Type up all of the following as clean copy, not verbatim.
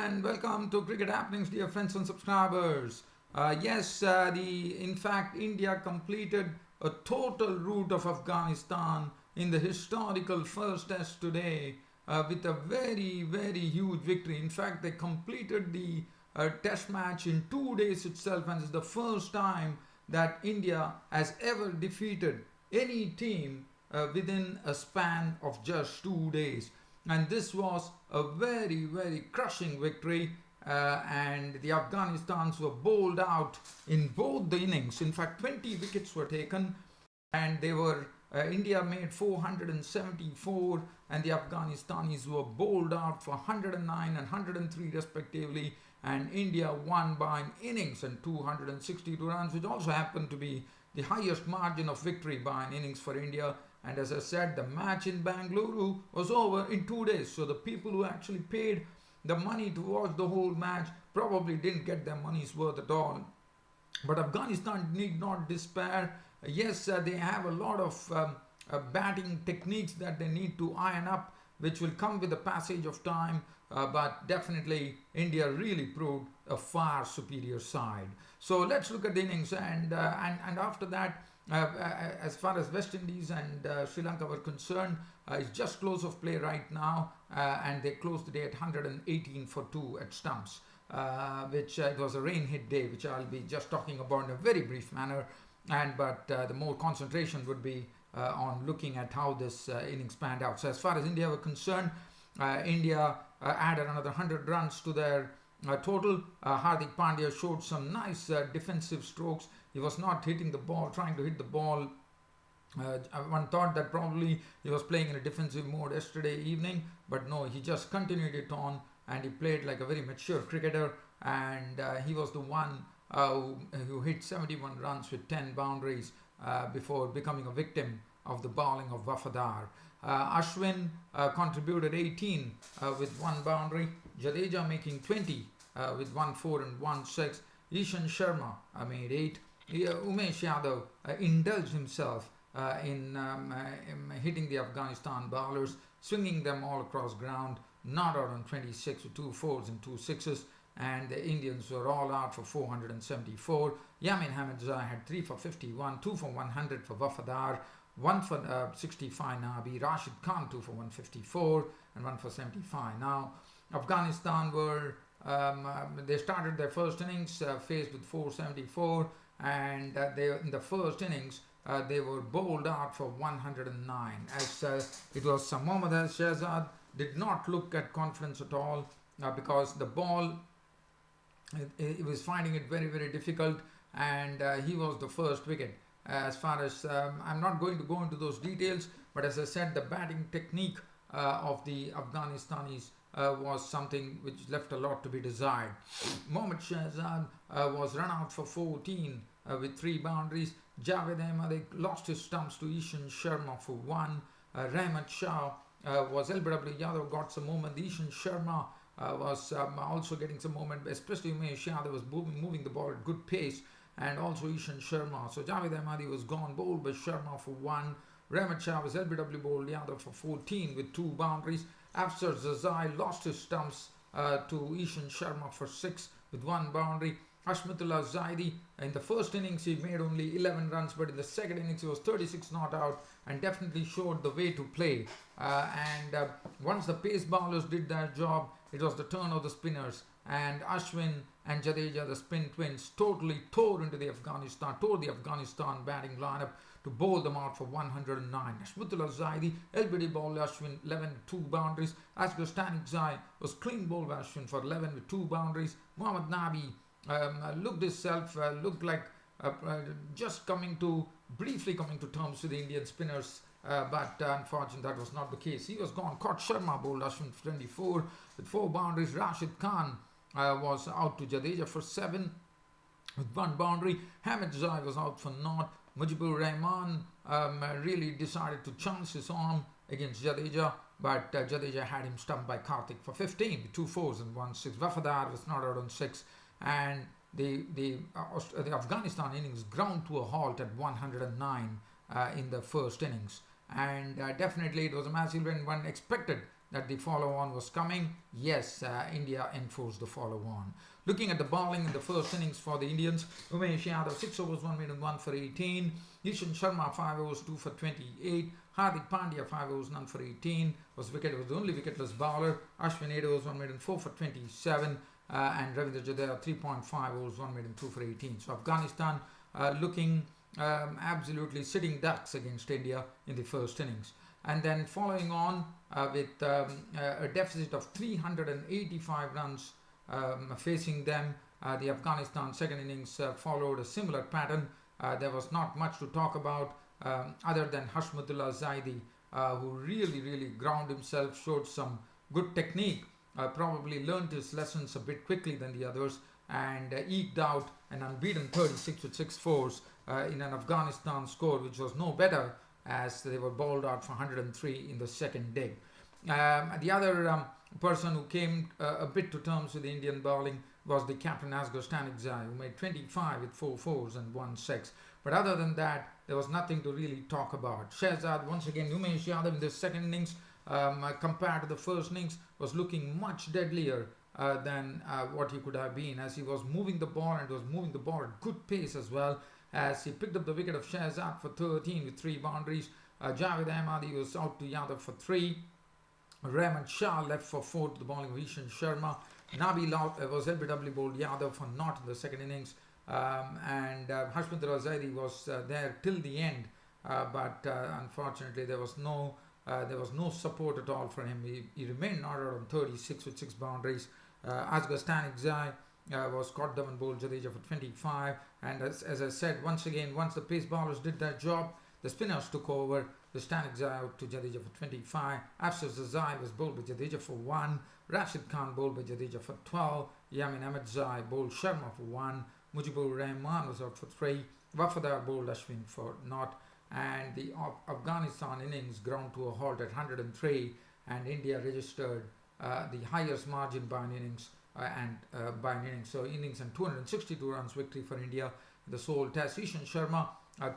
and welcome to Cricket Happenings, dear friends and subscribers. In fact, India completed a total rout of Afghanistan in the historical first test today with a very, very huge victory. In fact, they completed the test match in 2 days itself, and it's the first time that India has ever defeated any team within a span of just 2 days. And this was a very, very crushing victory. And the Afghanistans were bowled out in both the innings. In fact, 20 wickets were taken, and India made 474, and the Afghanistanis were bowled out for 109 and 103 respectively. And India won by an innings and 262 runs, which also happened to be the highest margin of victory by an innings for India. And as I said, the match in Bangalore was over in 2 days. So the people who actually paid the money to watch the whole match probably didn't get their money's worth at all. But Afghanistan need not despair. Yes, they have a lot of batting techniques that they need to iron up, which will come with the passage of time. But definitely India really proved a far superior side. So let's look at the innings, and after that, as far as West Indies and Sri Lanka were concerned, it's just close of play right now, and they closed the day at 118 for 2 at stumps, which it was a rain hit day, which I'll be just talking about in a very brief manner. But the more concentration would be on looking at how this innings panned out. So as far as India were concerned, India added another 100 runs to their total. Hardik Pandya showed some nice defensive strokes. He was not hitting the ball, trying to hit the ball. One thought that probably he was playing in a defensive mode yesterday evening, but no, he just continued it on, and he played like a very mature cricketer, and he was the one who hit 71 runs with 10 boundaries before becoming a victim of the bowling of Wafadar. Ashwin contributed 18 with 1 boundary, Jadeja making 20 with 1 4 and 1 6, Ishan Sharma made 8, Umesh Yadav indulged himself in hitting the Afghanistan bowlers, swinging them all across ground, not out on 26 with 2 4s and 2 6s, and the Indians were all out for 474. Yamin Hamidzai had 3 for 51, 2 for 100 for Wafadar, 1 for 65 Nabi, Rashid Khan 2 for 154 and 1 for 75. Now, Afghanistan they started their first innings faced with 474, and in the first innings they were bowled out for 109. As it was Mohammad Shahzad did not look at confidence at all because the ball, he was finding it very, very difficult, and he was the first wicket. As far as I'm not going to go into those details, but as I said, the batting technique of the Afghanistanis was something which left a lot to be desired. Mohammad Shahzad was run out for 14 with 3 boundaries. Javed Ahmed lost his stumps to Ishan Sharma for 1. Rahmat Shah was LBW Yadav got some moment. Ishan Sharma was also getting some moment, especially Umesh Yadav was moving the ball at good pace, and also Ishan Sharma. So Javed Ahmadi was gone, bowled by Sharma for 1. Rahmat Shah was LBW bowled Yadav for 14 with 2 boundaries. Afsar Zazai lost his stumps to Ishan Sharma for 6 with 1 boundary. Hashmatullah Zaidi, in the first innings he made only 11 runs, but in the second innings he was 36 not out and definitely showed the way to play. Once the pace bowlers did their job, it was the turn of the spinners, and Ashwin and Jadeja, the spin twins, totally tore the Afghanistan batting lineup to bowl them out for 109. Hashmatullah Zaidi, LBD bowled Ashwin 11 with 2 boundaries. Asghar Stanikzai was clean bowled by Ashwin for 11 with 2 boundaries. Mohammad Nabi looked like just briefly coming to terms with the Indian spinners, but unfortunately that was not the case. He was gone. Caught Sharma bowled Ashwin for 24 with 4 boundaries. Rashid Khan was out to Jadeja for 7 with 1 boundary. Hamidzai was out for naught. Mujibur Rahman really decided to chance his arm against Jadeja, but Jadeja had him stumped by Karthik for 15 with 2 4s and 1 6. Wafadar was not out on 6, and the Afghanistan innings ground to a halt at 109 in the first innings. And definitely it was a massive win. One expected that the follow-on was coming. Yes, India enforced the follow-on. Looking at the bowling in the first innings for the Indians, Umesh Yadav 6 overs 1 minute 1 for 18, Ishan Sharma 5 overs 2 for 28, Hardik Pandya 5 overs none for 18 was the only wicketless bowler, Ashwin 8 overs 1 minute 4 for 27, and Ravindra Jadeja 3.5 overs 1 minute 2 for 18. So Afghanistan looking absolutely sitting ducks against India in the first innings. And then following on with a deficit of 385 runs facing them, the Afghanistan second innings followed a similar pattern. There was not much to talk about other than Hashmatullah Zaidi, who really ground himself, showed some good technique, probably learned his lessons a bit quickly than the others, and eked out an unbeaten 36 with 6 fours in an Afghanistan score which was no better, as they were bowled out for 103 in the second day. The other person who came a bit to terms with the Indian bowling was the captain Asghar Stanigzai, who made 25 with 4 fours and 1 6. But other than that, there was nothing to really talk about. Shehzad, once again, Umesh Yadav in the second innings, compared to the first innings, was looking much deadlier than what he could have been, as he was moving the ball, and was moving the ball at good pace as well, as he picked up the wicket of Shehzad for 13 with 3 boundaries. Javed Ahmadi was out to Yadav for 3. Rahman Shah left for 4 to the bowling of Ishan Sharma. Nabi was LBW bowled Yadav for naught in the second innings. And Hashmatullah Zaidi was there till the end, but unfortunately there was no support at all for him. He remained not out on 36 with 6 boundaries. Asghar Stanigzai was caught down and bowled Jadeja for 25, and as I said, once the pace bowlers did their job, the spinners took over. The Stanigzai out to Jadeja for 25. Afsar Zazai was bowled by Jadeja for 1. Rashid Khan bowled by Jadeja for 12. Yamin Ahmedzai bowled Sharma for 1. Mujibur Rahman was out for 3. Wafadar bowled Ashwin for naught. And the Afghanistan innings ground to a halt at 103, and India registered the highest margin by an innings. So innings and 262 runs victory for India in the sole test. Ishan Sharma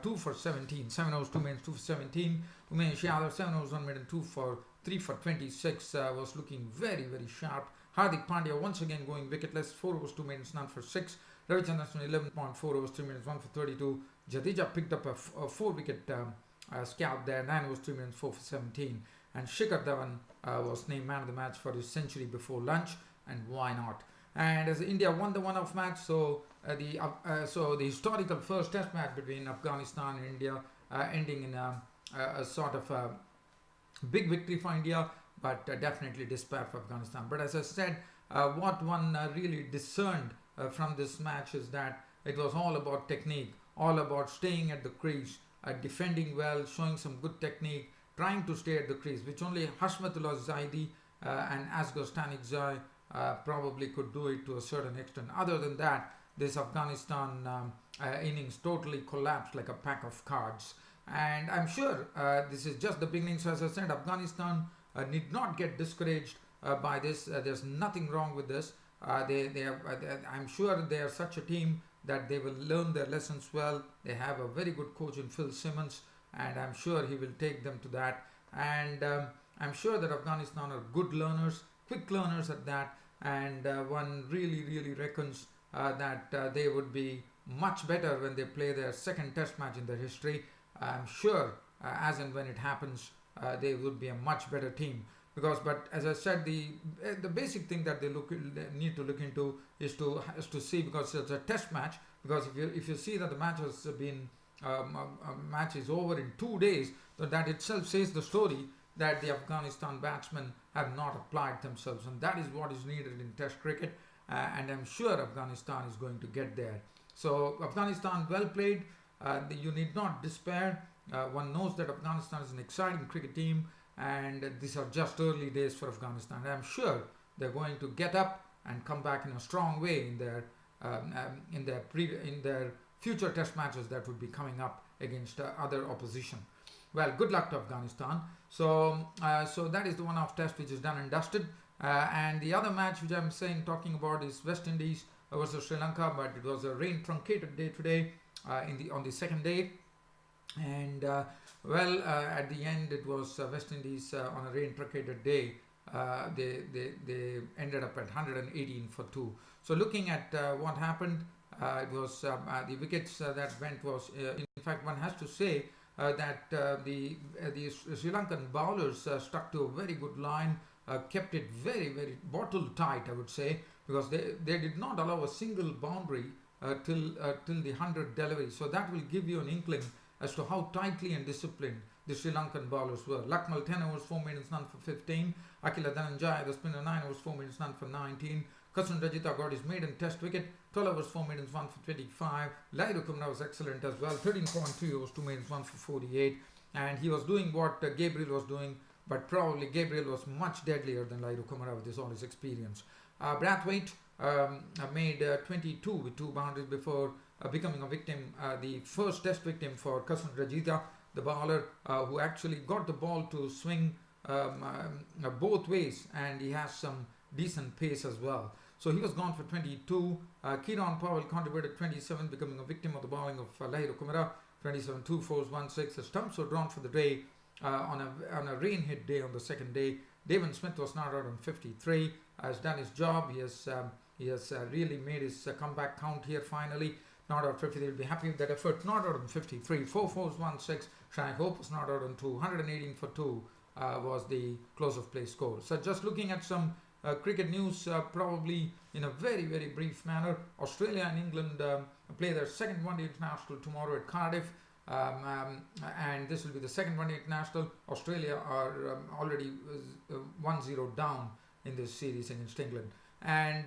2 for 17, 7 overs 2 minutes 2 for 17. Umesh Yadav 7 overs 1 minute 2 for 3 for 26 was looking very sharp. Hardik Pandya once again going wicketless, 4 overs 2 minutes none for 6. Ravichandran 11.4 overs 3 minutes 1 for 32. Jadeja picked up a 4 wicket scalp there, 9 overs 3 minutes 4 for 17. And Shikhar Dhawan was named man of the match for his century before lunch, and why not? And as India won the one-off match, so the historical first test match between Afghanistan and India ending in a sort of a big victory for India, but definitely despair for Afghanistan. But as I said, what one really discerned from this match is that it was all about technique, all about staying at the crease, defending well, showing some good technique, trying to stay at the crease, which only Hashmatullah Zaidi and Asghar Stanigzai probably could do it to a certain extent. Other than that, this Afghanistan innings totally collapsed like a pack of cards. And I'm sure this is just the beginning. So as I said, Afghanistan need not get discouraged by this. There's nothing wrong with this. I'm sure they are such a team that they will learn their lessons well. They have a very good coach in Phil Simmons, and I'm sure he will take them to that. And I'm sure that Afghanistan are good learners, quick learners at that, and one really reckons that they would be much better when they play their second test match in their history. I'm sure as and when it happens, they would be a much better team. But as I said, the basic thing that they need to look into is to see, because it's a test match. Because if you see that the match has been match is over in 2 days, so that itself says the story that the Afghanistan batsmen have not applied themselves, and that is what is needed in Test cricket. And I'm sure Afghanistan is going to get there. So Afghanistan, well played. You need not despair. One knows that Afghanistan is an exciting cricket team, and these are just early days for Afghanistan. I'm sure they're going to get up and come back in a strong way in their future test matches that would be coming up against other opposition. Well, good luck to Afghanistan. So that is the one-off test which is done and dusted. And the other match which I'm talking about is West Indies versus Sri Lanka, but it was a rain truncated day today on the second day. And at the end it was West Indies on a rain truncated day they ended up at 118 for 2. So looking at what happened, it was the wickets that went was, in fact, one has to say that the Sri Lankan bowlers stuck to a very good line, kept it very bottle tight, I would say, because they did not allow a single boundary till the 100 delivery. So that will give you an inkling as to how tightly and disciplined the Sri Lankan bowlers were. Lakmal 10 overs 4 minutes none for 15. Akila Dhananjaya, the spinner, 9 overs 4 minutes none for 19. Kasun Rajitha got his maiden test wicket, 12 overs 4 minutes 1 for 25. Lairu Kumra was excellent as well, 13.2 overs 2 minutes 1 for 48. And he was doing what Gabriel was doing, but probably Gabriel was much deadlier than Lairu Kumra with all his experience. Brathwaite made 22 with 2 boundaries before becoming a victim, the first test victim for Kasun Rajitha, the bowler who actually got the ball to swing both ways, and he has some decent pace as well. So he was gone for 22. Kieron Powell contributed 27, becoming a victim of the bowling of Lairu Kumara. 27, 2 4s, 1 6. The stumps were drawn for the day on a rain hit day on the second day. David Smith was not out on 53. Has done his job. He has really made his comeback count here finally. Not out 50. They'll be happy with that effort. Not out on 53. 4 4s, 1 6. Shai Hope was not out on 2. 118 for 2 was the close of play score. So just looking at some cricket news, probably in a very brief manner. Australia and England play their second one-day international tomorrow at Cardiff, and this will be the second one-day international. Australia are already 1-0 down in this series against England, and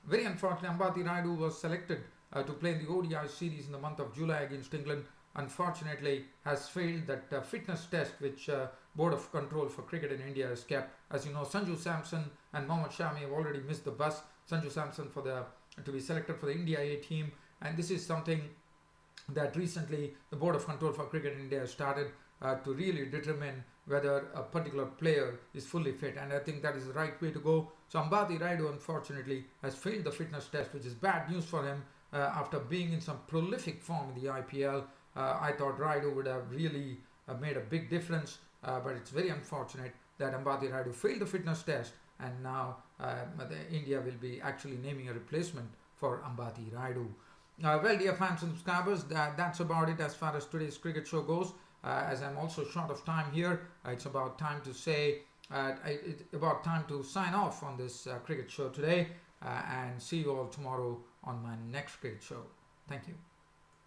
very unfortunately, Ambati Rayudu was selected to play in the ODI series in the month of July against England. Unfortunately, has failed that fitness test which Board of Control for Cricket in India has kept. As you know, Sanju Samson and Mohammad Shami have already missed the bus. Sanju Samson to be selected for the India A team, and this is something that recently the Board of Control for Cricket in India has started to really determine whether a particular player is fully fit, and I think that is the right way to go. So Ambati Rayudu unfortunately has failed the fitness test, which is bad news for him after being in some prolific form in the IPL. I thought Rayudu would have really made a big difference, but it's very unfortunate that Ambati Rayudu failed the fitness test, and now India will be actually naming a replacement for Ambati Rayudu. Well, dear fans and subscribers, that's about it as far as today's cricket show goes. As I'm also short of time here, it's about time to say, it's about time to sign off on this cricket show today, and see you all tomorrow on my next cricket show. Thank you.